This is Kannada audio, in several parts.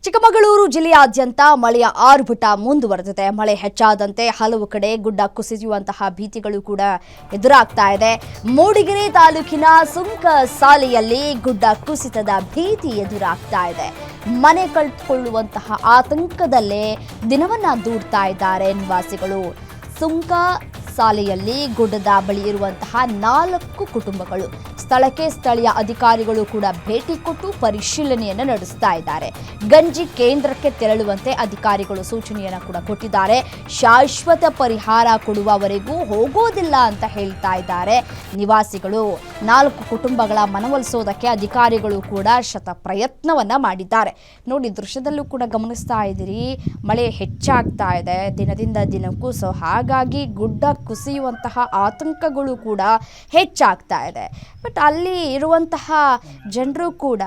ಚಿಕ್ಕಮಗಳೂರು ಜಿಲ್ಲೆಯಾದ್ಯಂತ ಮಳೆಯ ಆರ್ಭಟ ಮುಂದುವರೆದಿದೆ. ಮಳೆ ಹೆಚ್ಚಾದಂತೆ ಹಲವು ಕಡೆ ಗುಡ್ಡ ಕುಸಿಯುವಂತಹ ಭೀತಿಗಳು ಕೂಡ ಎದುರಾಗ್ತಾ ಇದೆ. ಮೂಡಿಗೆರೆ ತಾಲೂಕಿನ ಸುಂಕಸಾಲೆಯಲ್ಲಿ ಗುಡ್ಡ ಕುಸಿತದ ಭೀತಿ ಎದುರಾಗ್ತಾ ಇದೆ. ಮನೆ ಕಳೆದುಕೊಳ್ಳುವಂತಹ ಆತಂಕದಲ್ಲೇ ದಿನವನ್ನ ದೂಡ್ತಾ ಇದ್ದಾರೆ ನಿವಾಸಿಗಳು. ಸುಂಕಸಾಲೆಯಲ್ಲಿ ಗುಡ್ಡದ ಬಳಿ ಇರುವಂತಹ 4 ಕುಟುಂಬಗಳು ಸ್ಥಳಕ್ಕೆ ಸ್ಥಳೀಯ ಅಧಿಕಾರಿಗಳು ಕೂಡ ಭೇಟಿ ಕೊಟ್ಟು ಪರಿಶೀಲನೆಯನ್ನು ನಡೆಸ್ತಾ ಇದ್ದಾರೆ. ಗಂಜಿ ಕೇಂದ್ರಕ್ಕೆ ತೆರಳುವಂತೆ ಅಧಿಕಾರಿಗಳು ಸೂಚನೆಯನ್ನು ಕೂಡ ಕೊಟ್ಟಿದ್ದಾರೆ. ಶಾಶ್ವತ ಪರಿಹಾರ ಕೊಡುವವರೆಗೂ ಹೋಗೋದಿಲ್ಲ ಅಂತ ಹೇಳ್ತಾ ಇದ್ದಾರೆ ನಿವಾಸಿಗಳು. 4 ಕುಟುಂಬಗಳ ಮನವೊಲಿಸೋದಕ್ಕೆ ಅಧಿಕಾರಿಗಳು ಕೂಡ ಶತ ಪ್ರಯತ್ನವನ್ನ ಮಾಡಿದ್ದಾರೆ. ನೋಡಿ, ದೃಶ್ಯದಲ್ಲೂ ಕೂಡ ಗಮನಿಸ್ತಾ ಇದ್ದೀರಿ, ಮಳೆ ಹೆಚ್ಚಾಗ್ತಾ ಇದೆ ದಿನದಿಂದ ದಿನಕ್ಕೂ. ಸೊ ಹಾಗಾಗಿ ಗುಡ್ಡ ಕುಸಿಯುವಂತಹ ಆತಂಕಗಳು ಕೂಡ ಹೆಚ್ಚಾಗ್ತಾ ಇದೆ. ಬಟ್ ಅಲ್ಲಿ ಇರುವಂತಹ ಜನರು ಕೂಡ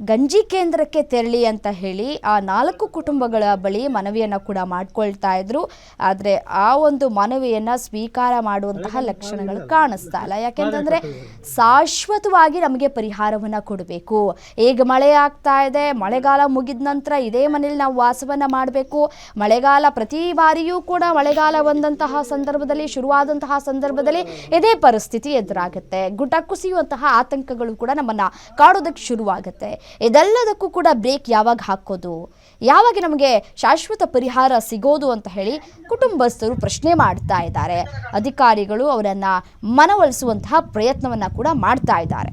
ಗಂಜಿ ಕೇಂದ್ರಕ್ಕೆ ತೆರಳಿ ಅಂತ ಹೇಳಿ ಆ 4 ಕುಟುಂಬಗಳ ಬಳಿ ಮನವಿಯನ್ನು ಕೂಡ ಮಾಡ್ಕೊಳ್ತಾ ಇದ್ರು. ಆದರೆ ಆ ಒಂದು ಮನವಿಯನ್ನು ಸ್ವೀಕಾರ ಮಾಡುವಂತಹ ಲಕ್ಷಣಗಳು ಕಾಣಿಸ್ತಾ ಇಲ್ಲ. ಯಾಕೆಂತಂದರೆ ಶಾಶ್ವತವಾಗಿ ನಮಗೆ ಪರಿಹಾರವನ್ನು ಕೊಡಬೇಕು. ಈಗ ಮಳೆ ಆಗ್ತಾ ಇದೆ, ಮಳೆಗಾಲ ಮುಗಿದ ನಂತರ ಇದೇ ಮನೇಲಿ ನಾವು ವಾಸವನ್ನು ಮಾಡಬೇಕು. ಮಳೆಗಾಲ ಪ್ರತಿ ಬಾರಿಯೂ ಕೂಡ ಮಳೆಗಾಲ ಬಂದಂತಹ ಸಂದರ್ಭದಲ್ಲಿ, ಶುರುವಾದಂತಹ ಸಂದರ್ಭದಲ್ಲಿ ಇದೇ ಪರಿಸ್ಥಿತಿ ಎದುರಾಗುತ್ತೆ. ಗುಡ್ಡ ಕುಸಿಯುವಂತಹ ಆತಂಕಗಳು ಕೂಡ ನಮ್ಮನ್ನು ಕಾಡೋದಕ್ಕೆ ಶುರುವಾಗುತ್ತೆ. ಇದೆಲ್ಲದಕ್ಕೂ ಕೂಡ ಬ್ರೇಕ್ ಯಾವಾಗ ಹಾಕೋದು, ಯಾವಾಗ ನಮಗೆ ಶಾಶ್ವತ ಪರಿಹಾರ ಸಿಗೋದು ಅಂತ ಹೇಳಿ ಕುಟುಂಬಸ್ಥರು ಪ್ರಶ್ನೆ ಮಾಡ್ತಾ ಇದ್ದಾರೆ. ಅಧಿಕಾರಿಗಳು ಅವರನ್ನು ಮನವೊಲಿಸುವಂತಹ ಪ್ರಯತ್ನವನ್ನು ಕೂಡ ಮಾಡ್ತಾ ಇದ್ದಾರೆ.